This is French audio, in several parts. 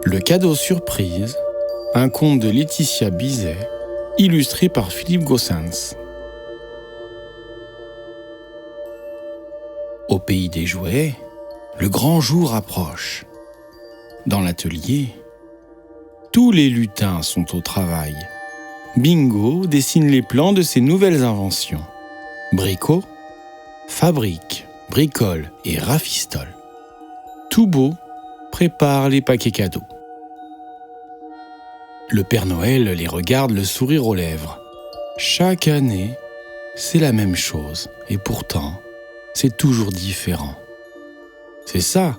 Le cadeau surprise, un conte de Laetitia Bizet, illustré par Philippe Gossens. Au pays des jouets, le grand jour approche. Dans l'atelier, tous les lutins sont au travail. Bingo dessine les plans de ses nouvelles inventions. Brico fabrique, bricole et rafistole. Toubeau prépare les paquets cadeaux. Le Père Noël les regarde le sourire aux lèvres. Chaque année, c'est la même chose et pourtant, c'est toujours différent. C'est ça,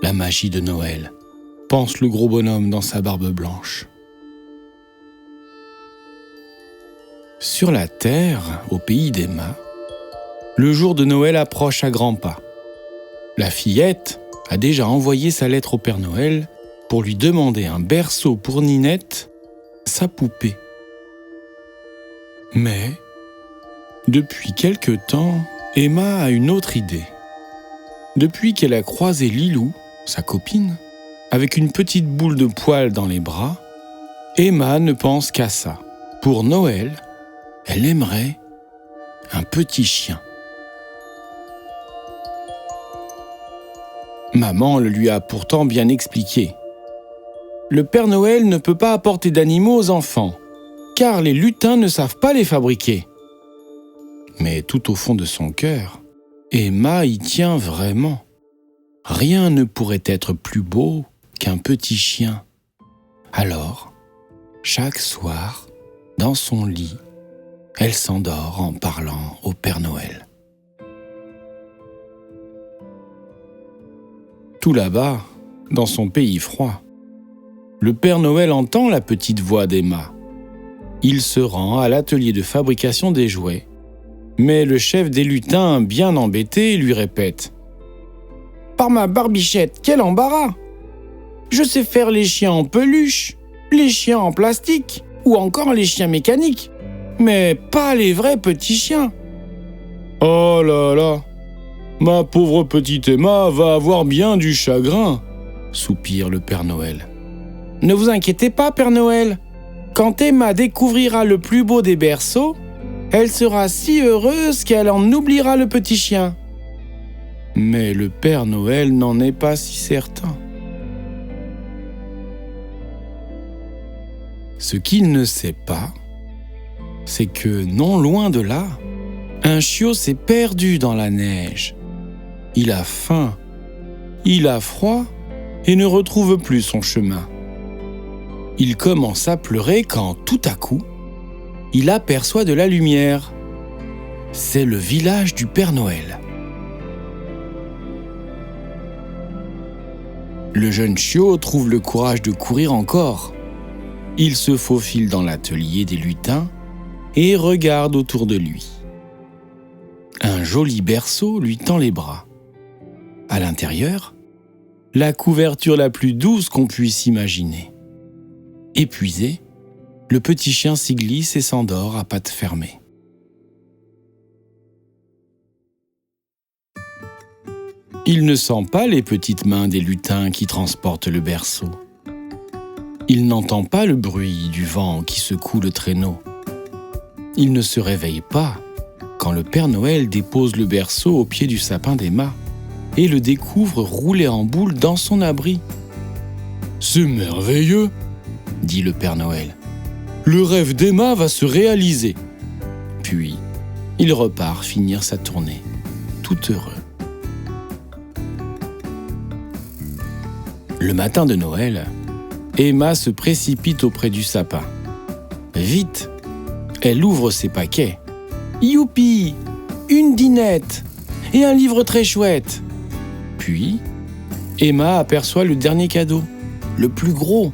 la magie de Noël, pense le gros bonhomme dans sa barbe blanche. Sur la terre, au pays d'Emma, le jour de Noël approche à grands pas. La fillette a déjà envoyé sa lettre au Père Noël pour lui demander un berceau pour Ninette, sa poupée. Mais, depuis quelque temps, Emma a une autre idée. Depuis qu'elle a croisé Lilou, sa copine, avec une petite boule de poils dans les bras, Emma ne pense qu'à ça. Pour Noël, elle aimerait un petit chien. Maman le lui a pourtant bien expliqué. Le Père Noël ne peut pas apporter d'animaux aux enfants, car les lutins ne savent pas les fabriquer. Mais tout au fond de son cœur, Emma y tient vraiment. Rien ne pourrait être plus beau qu'un petit chien. Alors, chaque soir, dans son lit, elle s'endort en parlant au Père Noël. Tout là-bas, dans son pays froid, le Père Noël entend la petite voix d'Emma. Il se rend à l'atelier de fabrication des jouets, mais le chef des lutins, bien embêté, lui répète « Par ma barbichette, quel embarras! Je sais faire les chiens en peluche, les chiens en plastique ou encore les chiens mécaniques, mais pas les vrais petits chiens. » Oh là là, ma pauvre petite Emma va avoir bien du chagrin, soupire le Père Noël. Ne vous inquiétez pas, Père Noël. Quand Emma découvrira le plus beau des berceaux, elle sera si heureuse qu'elle en oubliera le petit chien. Mais le Père Noël n'en est pas si certain. Ce qu'il ne sait pas, c'est que non loin de là, un chiot s'est perdu dans la neige. Il a faim, il a froid et ne retrouve plus son chemin. Il commence à pleurer quand, tout à coup, il aperçoit de la lumière. C'est le village du Père Noël. Le jeune chiot trouve le courage de courir encore. Il se faufile dans l'atelier des lutins et regarde autour de lui. Un joli berceau lui tend les bras. À l'intérieur, la couverture la plus douce qu'on puisse imaginer. Épuisé, le petit chien s'y glisse et s'endort à pattes fermées. Il ne sent pas les petites mains des lutins qui transportent le berceau. Il n'entend pas le bruit du vent qui secoue le traîneau. Il ne se réveille pas quand le Père Noël dépose le berceau au pied du sapin d'Emma et le découvre roulé en boule dans son abri. « C'est merveilleux !» dit le Père Noël. « Le rêve d'Emma va se réaliser. » Puis, il repart finir sa tournée, tout heureux. Le matin de Noël, Emma se précipite auprès du sapin. Vite, elle ouvre ses paquets. Youpi! Une dinette et un livre très chouette. Puis, Emma aperçoit le dernier cadeau, le plus gros.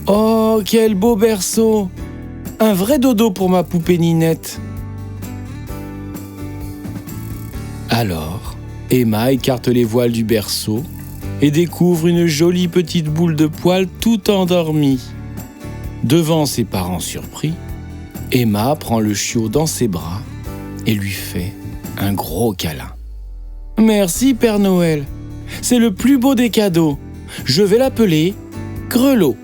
Oh, quel beau berceau! Un vrai dodo pour ma poupée Ninette. Alors, Emma écarte les voiles du berceau et découvre une jolie petite boule de poils tout endormie. Devant ses parents surpris, Emma prend le chiot dans ses bras et lui fait un gros câlin. « Merci, Père Noël. C'est le plus beau des cadeaux. Je vais l'appeler Grelot.